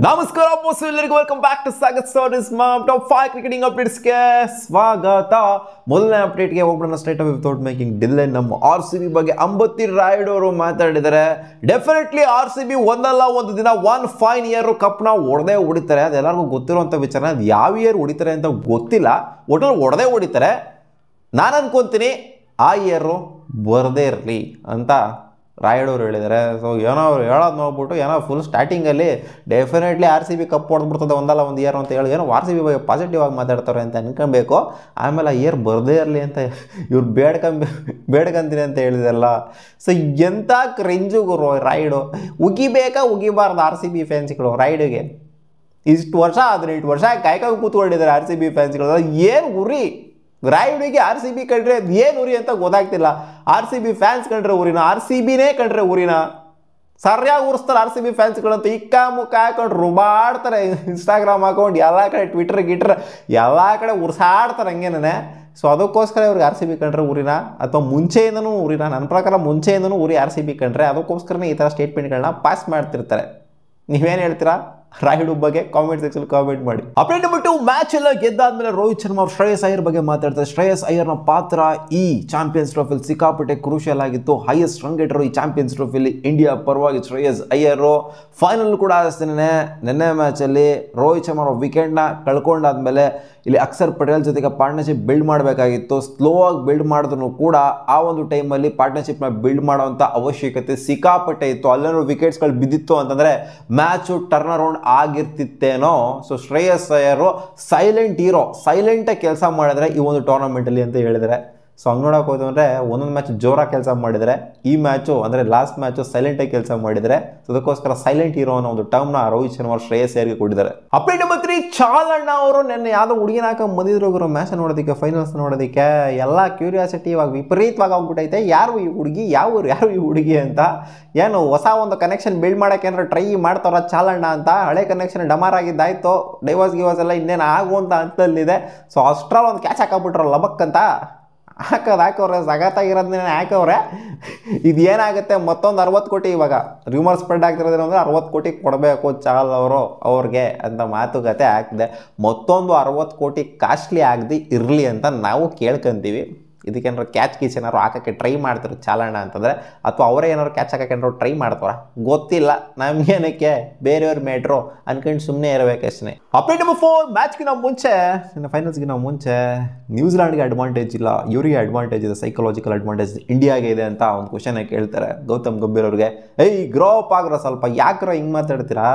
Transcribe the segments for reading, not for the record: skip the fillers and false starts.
ನಮಸ್ಕಾರ ಬಾಸ್, ಎಲ್ಲರಿಗೂ welcome back to Sagath stories top 5 cricketing ಅಪ್ಡೇಟ್ಸ್ಗೆ ಸ್ವಾಗತ. ಮೊದಲನೇ ಅಪ್ಡೇಟ್ಗೆ ಹೋಗ್ಬಿಡೋಣ straight away without making delay. ನಮ್ಮ RCB ಬಗ್ಗೆ ಅಂಬತ್ತಿ ರಾಯುಡು ಅವರು ಮಾತಾಡಿದ್ದಾರೆ. ಡೆಫಿನೆಟ್ಲಿ RCB ಒಂದಲ್ಲ ಒಂದು ದಿನ ಒನ್ ಫೈನ್ ಇಯರ್ ಕಪ್ನ ಹೊಡೆದೇ ಹೊಡಿತಾರೆ. ಅದೆಲ್ಲರಿಗೂ ಗೊತ್ತಿರುವಂಥ ವಿಚಾರ. ಅದು ಯಾವ ಇಯರ್ ಹೊಡಿತಾರೆ ಅಂತ ಗೊತ್ತಿಲ್ಲ, ಒಟ್ಟಲ್ಲಿ ಹೊಡೆದೇ ಹೊಡಿತಾರೆ. ನಾನು ಅನ್ಕೊಂತೀನಿ ಆ ಇಯರು ಬರದೇ ಇರಲಿ ಅಂತ ರಾಯುಡು ಅವರು ಹೇಳಿದ್ದಾರೆ. ಸೊ ಏನೋ ಅವ್ರು ಹೇಳೋದು ನೋಡ್ಬಿಟ್ಟು ಏನೋ ಫುಲ್ ಸ್ಟಾರ್ಟಿಂಗಲ್ಲಿ ಡೆಫಿನೆಟ್ಲಿ RCB ಕಪ್ ಹೊಡೆದ್ಬಿಡ್ತದೆ ಒಂದಲ್ಲ ಒಂದು ಇಯರ್ ಅಂತ ಹೇಳಿ ಏನೋ RCB ಬಗ್ಗೆ ಪಾಸಿಟಿವ್ ಆಗಿ ಮಾತಾಡ್ತಾರೆ ಅಂತ ಅನ್ಕೊಬೇಕು. ಆಮೇಲೆ ಆ ಇಯರ್ ಬರದೇ ಇರಲಿ ಅಂತ ಇವ್ರು ಬೇಡ್ಕೊಂತೀನಿ ಅಂತ ಹೇಳಿದಲ್ಲ. ಸೊ ಎಂಥ ಕ್ರೆಂಜು ಗುರು ರಾಯುಡು. ಉಗಿಬಾರ್ದು RCB ಫ್ಯಾನ್ಸ್ಗಳು ರಾಯುಡಿಗೆ. ಇಷ್ಟು ವರ್ಷ 18 ವರ್ಷ ಕಾಯ್ಕೊಂಡು ಕೂತ್ಕೊಂಡಿದ್ದಾರೆ RCB ಫ್ಯಾನ್ಸ್ಗಳು. ಏನು ಗುರಿ ರಾಯುಡಿಗೆ? RCB ಕಂಡ್ರೆ ಏನು ಉರಿ ಅಂತ ಗೊತ್ತಾಗ್ತಿಲ್ಲ. RCB ಫ್ಯಾನ್ಸ್ ಕಂಡ್ರೆ ಊರಿನ, RCBನೇ ಕಂಡ್ರೆ ಊರಿನ. ಸರಿಯಾಗಿ ಉರಿಸ್ತಾರೆ RCB ಫ್ಯಾನ್ಸ್ಗಳಂತ. ಇಕ್ಕ ಮುಕ್ಕ ಹಾಕೊಂಡು ರುಬಾಡ್ತಾರೆ. ಇನ್ಸ್ಟಾಗ್ರಾಮ್ ಹಾಕೊಂಡು ಎಲ್ಲ ಕಡೆ ಟ್ವಿಟರ್ ಗಿಟ್ರ್ ಎಲ್ಲ ಕಡೆ ಉರ್ಸಾಡ್ತಾರೆ ಹಂಗೇನೇ. ಸೊ ಅದಕ್ಕೋಸ್ಕರ ಇವ್ರಿಗೆ RCB ಕಂಡ್ರೆ ಊರಿನ ಅಥವಾ ಮುಂಚೆಯಿಂದನೂ ಊರಿನ. ನನ್ನ ಪ್ರಕಾರ ಮುಂಚೆಯಿಂದನೂ ಊರಿ RCB ಕಂಡ್ರೆ. ಅದಕ್ಕೋಸ್ಕರನೇ ಈ ಥರ ಸ್ಟೇಟ್ಮೆಂಟ್ಗಳನ್ನ ಪಾಸ್ ಮಾಡ್ತಿರ್ತಾರೆ. ನೀವೇನು ಹೇಳ್ತೀರಾ ರಾಯುಡು ಬಗ್ಗೆ? ಕಾಮೆಂಟ್ ಸೆಕ್ಷನ್ ಕಾಮೆಂಟ್ ಮಾಡಿ. ಅಪ್ಡೇಟ್ ನಂಬರ್ 2, ಮ್ಯಾಚ್ ಎಲ್ಲ ಗೆದ್ದಾದ್ಮೇಲೆ ರೋಹಿತ್ ಶರ್ಮಾ ಅವರು ಶ್ರೇಯಸ್ ಅಯ್ಯರ್ ಬಗ್ಗೆ ಮಾತಾಡ್ತಾರೆ. ಶ್ರೇಯಸ್ ಅಯ್ಯರ್ನ ಪಾತ್ರ ಈ ಚಾಂಪಿಯನ್ಸ್ ಟ್ರೋಫಿಲಿ ಸಿಕ್ಕಾಪಟ್ಟೆ ಕ್ರೂಷಿಯಲ್ ಆಗಿತ್ತು. ಹೈಯೆಸ್ಟ್ ರನ್ ಗೆಟರು ಈ ಚಾಂಪಿಯನ್ಸ್ ಟ್ರೋಫಿಲಿ ಇಂಡಿಯಾ ಪರವಾಗಿ ಶ್ರೇಯಸ್ ಅಯ್ಯರು. ಫೈನಲ್ ಕೂಡ ಆಡಿಸ್ತಾನೆ. ನೆನ್ನೆ ಮ್ಯಾಚಲ್ಲಿ ರೋಹಿತ್ ಶರ್ಮಾ ಅವರು ವಿಕೆಟ್ನ ಕಳ್ಕೊಂಡಾದ್ಮೇಲೆ ಇಲ್ಲಿ ಅಕ್ಷರ್ ಪಟೇಲ್ ಜೊತೆಗೆ ಪಾರ್ಟ್ನರ್ಶಿಪ್ ಬಿಲ್ಡ್ ಮಾಡಬೇಕಾಗಿತ್ತು. ಸ್ಲೋ ಆಗಿ ಬಿಲ್ಡ್ ಮಾಡಿದ್ರು ಕೂಡ ಆ ಒಂದು ಟೈಮಲ್ಲಿ ಪಾರ್ಟ್ನರ್ಶಿಪ್ನ ಬಿಲ್ಡ್ ಮಾಡೋವಂಥ ಅವಶ್ಯಕತೆ ಸಿಕ್ಕಾಪಟ್ಟೆ ಇತ್ತು. ಅಲ್ಲೇನೋ ವಿಕೆಟ್ಸ್ಗಳು ಬಿದ್ದಿತ್ತು ಅಂತಂದರೆ ಮ್ಯಾಚು ಟರ್ನ್ ಅರೌಂಡ್ ಆಗಿರ್ತಿತ್ತೇನೋ. So Shreyas Iyer silent hero, ಸೈಲೆಂಟಾಗಿ ಕೆಲಸ ಮಾಡಿದ್ರೆ ಈ ಒಂದು ಟೂರ್ನಮೆಂಟಲ್ಲಿ ಅಂತ ಹೇಳಿದರೆ. ಸೊ ಹಂಗೆ ನೋಡೋಕೆ ಹೋಯ್ತು ಅಂದರೆ ಒಂದೊಂದು ಮ್ಯಾಚ್ ಜೋರಾಗಿ ಕೆಲಸ ಮಾಡಿದರೆ, ಈ ಮ್ಯಾಚು ಅಂದರೆ ಲಾಸ್ಟ್ ಮ್ಯಾಚು ಸೈಲೆಂಟಾಗಿ ಕೆಲಸ ಮಾಡಿದರೆ. ಸೊ ಅದಕ್ಕೋಸ್ಕರ ಸೈಲೆಂಟ್ ಹೀರೋ ಅನ್ನೋ ಒಂದು ಟರ್ಮ್ನ ರೋಹಿತ್ ಶರ್ಮಾ ಅವರು ಶ್ರೇಯಸ್ ಅಯ್ಯರ್ಗೆ ಕೊಟ್ಟಿದ್ದಾರೆ. ಅಪ್ಡೇಟ್ ನಂಬರ್ 3, ಚಾಲಣ್ಣ ಅವರು ನೆನ್ನೆ ಯಾವುದೋ ಹುಡುಗಿನ ಹಾಕೊಂಡು ಬಂದಿದ್ರು ಮ್ಯಾಚ್ ನೋಡೋದಕ್ಕೆ, ಫೈನಲ್ಸ್ ನೋಡೋದಕ್ಕೆ. ಎಲ್ಲ ಕ್ಯೂರಿಯಾಸಿಟಿ ಇವಾಗ ವಿಪರೀತವಾಗಿ ಆಗ್ಬಿಟ್ಟೈತೆ. ಯಾರು ಈ ಹುಡುಗಿ, ಯಾರು ಈ ಹುಡುಗಿ ಅಂತ. ಏನು ಹೊಸ ಒಂದು ಕನೆಕ್ಷನ್ ಬಿಲ್ಡ್ ಮಾಡೋಕ್ಕೆ ಏನಾರು ಟ್ರೈ ಮಾಡ್ತಾರ ಚಾಲಣ್ಣ ಅಂತ? ಹಳೆ ಕನೆಕ್ಷನ್ ಡಮಾರ್ ಆಗಿದ್ದಾಯ್ತು, ಡೈವರ್ಸ್ ಎಲ್ಲ ಇನ್ನೇನು ಆಗುವಂಥ ಹಂತದಲ್ಲಿದೆ. ಸೊ ಅಷ್ಟ್ರಲ್ಲಿ ಒಂದು ಕ್ಯಾಚ್ ಹಾಕಬಿಟ್ರ ಲಬಕ್ ಅಂತ ಹಾಕವ್ರೆ. ಸಗತ್ತಾಗಿರೋದನ್ನೇ ಹಾಕವ್ರೆ. ಇದು ಏನಾಗುತ್ತೆ, ಮತ್ತೊಂದು 60 ಕೋಟಿ ಇವಾಗ ರ್ಯೂಮರ್ ಸ್ಪ್ರೆಡ್ ಆಗ್ತಿರೋದೇನು ಅಂದರೆ 60 ಕೋಟಿ ಕೊಡಬೇಕು ಚಾಲ್ ಅವರು ಅವ್ರಿಗೆ ಅಂತ ಮಾತುಕತೆ ಆಗ್ತಿದೆ. ಮತ್ತೊಂದು 60 ಕೋಟಿ ಕಾಸ್ಟ್ಲಿ ಆಗದೆ ಇರಲಿ ಅಂತ ನಾವು ಕೇಳ್ಕೊಂತೀವಿ. ಇದಕ್ಕೇನಾರು ಕ್ಯಾಚ್ ಗೀಚ್ ಏನಾರು ಹಾಕೋಕ್ಕೆ ಟ್ರೈ ಮಾಡ್ತಾರೆ ಚಾಲಣ್ಣ ಅಂತಂದರೆ, ಅಥವಾ ಅವರೇ ಏನಾರು ಕ್ಯಾಚ್ ಹಾಕೋಕೆ ಏನಾರು ಟ್ರೈ ಮಾಡ್ತಾರ ಗೊತ್ತಿಲ್ಲ. ನಮಗೇನಕ್ಕೆ ಬೇರೆಯವ್ರ ಮೇಟ್ರು ಅನ್ಕೊಂಡು ಸುಮ್ಮನೆ ಇರಬೇಕಷ್ಟೇ. ಅಪ್ಡೇಟ್ ನಂಬರ್ 4, ಮ್ಯಾಚ್ಗಿನ ಮುಂಚೆ, ಫೈನಲ್ಸ್ಗಿನ ಮುಂಚೆ ನ್ಯೂಜಿಲ್ಯಾಂಡ್ಗೆ ಅಡ್ವಾಂಟೇಜ್ ಇಲ್ಲ, ಇವರಿಗೆ ಅಡ್ವಾಂಟೇಜ್ ಇದೆ, ಸೈಕಲಾಜಿಕಲ್ ಅಡ್ವಾಂಟೇಜ್ ಇಂಡಿಯಾಗೆ ಇದೆ ಅಂತ ಒಂದು ಕ್ವಶನ್ ಕೇಳ್ತಾರೆ ಗೌತಮ್ ಗಂಭೀರ್ ಅವ್ರಿಗೆ. ಗ್ರೋ ಅಪ್ ಆಗ್ರ ಸ್ವಲ್ಪ, ಯಾಕ್ರ ಹಿಂಗೆ ಮಾತಾಡ್ತೀರಾ?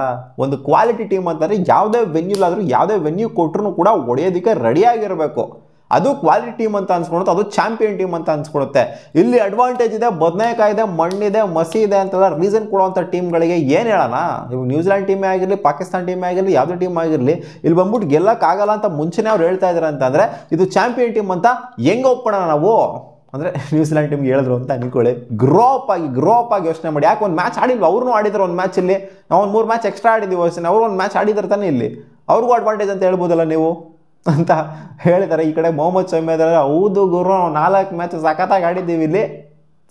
ಒಂದು ಕ್ವಾಲಿಟಿ ಟೀಮ್ ಅಂತಂದರೆ ಯಾವುದೇ ವೆನ್ಯೂಲಾದರೂ ಯಾವುದೇ ವೆನ್ಯೂ ಕೊಟ್ಟರು ಕೂಡ ಹೊಡೆಯೋದಕ್ಕೆ ರೆಡಿಯಾಗಿರಬೇಕು. ಅದು ಕ್ವಾಲಿಟಿ ಟೀಮ್ ಅಂತ ಅನ್ಸ್ಕೊಳುತ್ತೆ, ಅದು ಚಾಂಪಿಯನ್ ಟೀಮ್ ಅಂತ ಅನ್ಸ್ಕೊಳುತ್ತೆ. ಇಲ್ಲಿ ಅಡ್ವಾಂಟೇಜ್ ಇದೆ, ಬದನೆಕಾಯಿ ಇದೆ, ಮಣ್ಣಿದೆ, ಮಸಿ ಇದೆ ಅಂತೆಲ್ಲ ರೀಸನ್ ಕೊಡುವಂಥ ಟೀಮ್ಗಳಿಗೆ ಏನು ಹೇಳೋಣ? ಇವಾಗ ನ್ಯೂಜಿಲ್ಯಾಂಡ್ ಟೀಮೇ ಆಗಿರಲಿ, ಪಾಕಿಸ್ತಾನ ಟೀಮೇ ಆಗಿರಲಿ, ಯಾವುದೇ ಟೀಮ್ ಆಗಿರಲಿ, ಇಲ್ಲಿ ಬಂದ್ಬಿಟ್ಟು ಗೆಲ್ಲಕ್ಕಾಗಲ್ಲ ಅಂತ ಮುಂಚೆನೇ ಅವ್ರು ಹೇಳ್ತಾ ಇದ್ದಾರೆ ಅಂತಂದರೆ ಇದು ಚಾಂಪಿಯನ್ ಟೀಮ್ ಅಂತ ಹೆಂಗೆ ಒಪ್ಪೋಣ ನಾವು? ಅಂದರೆ ನ್ಯೂಜಿಲ್ಯಾಂಡ್ ಟೀಮ್ಗೆ ಹೇಳಿದ್ರು ಅಂತ ಅನ್ಕೊಳ್ಳಿ. ಗ್ರೋ ಅಪ್ ಆಗಿ ಯೋಚನೆ ಮಾಡಿ. ಯಾಕೆ ಒಂದು ಮ್ಯಾಚ್ ಆಡಿಲ್ವ? ಅವ್ರೂ ಆಡಿದ್ರು ಒಂದು ಮ್ಯಾಚಲ್ಲಿ. ನಾವು ಒಂದು 3 ಮ್ಯಾಚ್ ಎಕ್ಸ್ಟ್ರಾ ಆಡಿದ್ದೀವಿ ಅಷ್ಟೇ. ಅವರು ಒಂದು ಮ್ಯಾಚ್ ಆಡಿದ್ರೆ ತಾನೇ ಇಲ್ಲಿ ಅವ್ರಿಗೂ ಅಡ್ವಾಂಟೇಜ್ ಅಂತ ಹೇಳ್ಬೋದಲ್ಲ ನೀವು ಅಂತ ಹೇಳಿದ್ದಾರೆ. ಈ ಕಡೆ ಮೊಹಮ್ಮದ್ ಶಮಿ ಇದ್ದಾರೆ, ಹೌದು ಗುರು 4 ಮ್ಯಾಚ್ ಸಖತ್ತಾಗಿ ಆಡಿದ್ದೀವಿ. ಇಲ್ಲಿ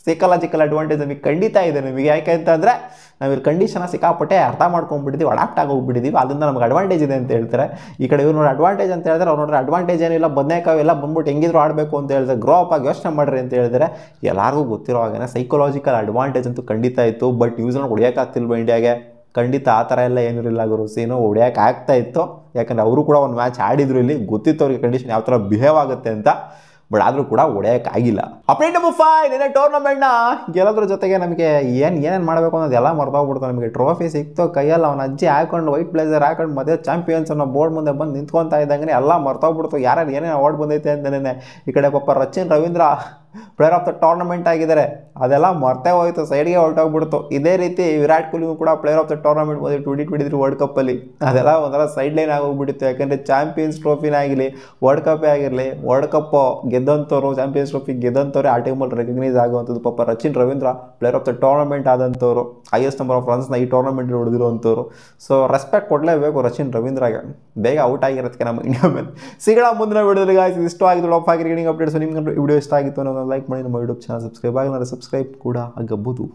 ಸೈಕಲಾಜಿಕಲ್ ಅಡ್ವಾಂಟೇಜ್ ನಮಗೆ ಖಂಡಿತ ಇದೆ. ನಮಗೆ ಯಾಕೆ ಅಂತಂದರೆ ನಾವು ಇಲ್ಲಿ ಕಂಡೀಷನ್ ಸಿಕ್ಕಾಪಟ್ಟೆ ಅರ್ಥ ಮಾಡ್ಕೊಂಡ್ಬಿಟ್ಟಿದ್ದೀವಿ, ಅಡಾಪ್ಟ್ ಆಗೋಗ್ಬಿಟ್ಟಿದ್ದೀವಿ, ಅದರಿಂದ ನಮ್ಗೆ ಅಡ್ವಾಂಟೇಜ್ ಇದೆ ಅಂತ ಹೇಳ್ತಾರೆ. ಈ ಕಡೆ ಇವ್ರು ನೋಡಿ ಅಡ್ವಾಂಟೇಜ್ ಅಂತ ಹೇಳಿದ್ರೆ, ಅವ್ರು ನೋಡ್ರೆ ಅಡ್ವಾಂಟೇಜ್ ಏನಿಲ್ಲ, ಬದನೆಕಾಯಿ ಎಲ್ಲ ಬಂದ್ಬಿಟ್ಟು ಹೆಂಗಿದ್ರು ಆಡಬೇಕು ಅಂತ ಹೇಳಿದ್ರೆ ಗ್ರೋ ಅಪ್ ಆಗಿ ಯೋಚನೆ ಮಾಡ್ರಿ ಅಂತ ಹೇಳಿದರೆ ಎಲ್ಲರಿಗೂ ಗೊತ್ತಿರೋ ಹಾಗೆ ಸೈಕಲಾಜಿಕಲ್ ಅಡ್ವಾಂಟೇಜ್ ಅಂತೂ ಖಂಡಿತ ಇತ್ತು. ಬಟ್ ನ್ಯೂಜಿಲ್ಯಾಂಡ್ ಹೊಡಿಯೋಕ್ಕಾಗ್ತಿಲ್ವ ಇಂಡಿಯಾಗೆ? ಖಂಡಿತ ಆ ಥರ ಎಲ್ಲ ಏನಿರಲಿಲ್ಲ ಗುರು. ಸೀನು ಹೊಡಿಯೋಕೆ ಆಗ್ತಾ ಇತ್ತು, ಯಾಕಂದರೆ ಅವರು ಕೂಡ ಒಂದು ಮ್ಯಾಚ್ ಆಡಿದ್ರು. ಇಲ್ಲಿ ಗೊತ್ತಿತ್ತು ಅವ್ರಿಗೆ ಕಂಡೀಷನ್ ಯಾವ ಥರ ಬಿಹೇವ್ ಆಗುತ್ತೆ ಅಂತ. ಬಟ್ ಆದರೂ ಕೂಡ ಹೊಡೆಯೋಕ್ಕಾಗಿಲ್ಲ. ಅಪ್ಡೇಟ್ ನಂಬರ್ 5, ನಿನ್ನೆ ಟೂರ್ನಮೆಂಟ್ನ ಗೆಲ್ಲೋದ್ರ ಜೊತೆಗೆ ನಮಗೆ ಏನೇನು ಮಾಡಬೇಕು ಅನ್ನೋದೆಲ್ಲ ಮರ್ತೋಗ್ಬಿಡ್ತು. ನಮಗೆ ಟ್ರೋಫಿ ಸಿಕ್ತು ಕೈಯಲ್ಲಿ, ಅವನ ಅಜ್ಜಿ ಹಾಕೊಂಡು ವೈಟ್ ಬ್ಲೇಸರ್ ಹಾಕೊಂಡು ಮತ್ತೆ ಚಾಂಪಿಯನ್ಸ್ ಅನ್ನೋ ಬೋರ್ಡ್ ಮುಂದೆ ಬಂದು ನಿಂತ್ಕೊತಾ ಇದ್ದಂಗೆ ಎಲ್ಲ ಮರ್ತೋಗ್ಬಿಡ್ತು. ಯಾರು ಏನೇನು ಅವಾರ್ಡ್ ಬಂದೈತೆ ಅಂತ ನೆನೆ. ಈ ಕಡೆ ಪಾಪ Rachin Ravindra player of the tournament ಆಗಿದ್ದಾರೆ, ಅದೆಲ್ಲ ಮರ್ತೇ ಹೋಯ್ತು, ಸೈಡ್ಗೆ ಹೊರಟೋಗ್ಬಿಡ್ತು. ಇದೇ ರೀತಿ ವಿರಾಟ್ ಕೊಹ್ಲಿಗೂ ಕೂಡ ಪ್ಲೇಯರ್ ಆಫ್ ದ ಟೂರ್ನಮೆಂಟ್ ಬಂದು 2023 ವರ್ಲ್ಡ್ ಕಪ್ಪಲ್ಲಿ ಅದೆಲ್ಲ ಒಂಥರ ಸೈಡ್ ಲೈನ್ ಆಗೋಗ್ಬಿಟ್ಟಿತ್ತು. ಯಾಕಂದರೆ ಚಾಂಪಿಯನ್ಸ್ ಟ್ರೋಫಿನೇ ಆಗಿರಲಿ, ವರ್ಲ್ಡ್ ಕಪ್ಪೇ ಆಗಿರಲಿ, ವರ್ಲ್ಡ್ ಕಪ್ ಗೆದ್ದಂಥವ್ರು, ಚಾಂಪಿಯನ್ಸ್ ಟ್ರೋಫಿ ಗೆದ್ದಂಥವ್ರೆ ಆ ಟೈಮಲ್ಲಿ ರೆಕಗ್ನೈಸ್ ಆಗುವಂಥದ್ದು. ಪಾಪ Rachin Ravindra player of the tournament ಆದಂಥವ್ರು, ಹೈಯೆಸ್ಟ್ ನಂಬರ್ ಆಫ್ ರನ್ಸ್ನ ಈ ಟೂರ್ನಮೆಂಟಲ್ಲಿ ಹೊಡೆದಿರುವಂಥವ್ರು. ಸೊ ರೆಸ್ಪೆಕ್ಟ್ ಕೊಡಲೇಬೇಕು ರಚಿನ್ ರವೀಂದ್ರಾಗೆ. ಬೇಗ ಔಟ್ ಆಗಿರೋದಕ್ಕೆ ನಮ್ಮ ಇಂಡಿಯಾ ಮೇಲೆ. ಸಿಗೋಣ ಮುಂದಿನ ವಿಡಿಯೋದಲ್ಲಿ ಗಾಯ್ಸ್. ಇಷ್ಟ ಆಗಿದ್ದು ಟಾಪ್ 5 ಕ್ರಿಕೆಟಿಂಗ್ ಅಪ್ಡೇಟ್ಸ್. ನಿಮ್ಗೆ ವಿಡಿಯೋ ಇಷ್ಟ ಆಗಿತ್ತು ಅನ್ನೋದನ್ನ ಲೈಕ್ ಮಾಡಿ, ನಮ್ಮ ಯೂಟ್ಯೂಬ್ ಚಾನಲ್ ಸಬ್ಸ್ಕ್ರೈಬ್ ಆಗಿಲ್ಲ, ಸಬ್ಸ್ಕ್ರೈಬ್ ಕೂಡ ಆಗಬಹುದು.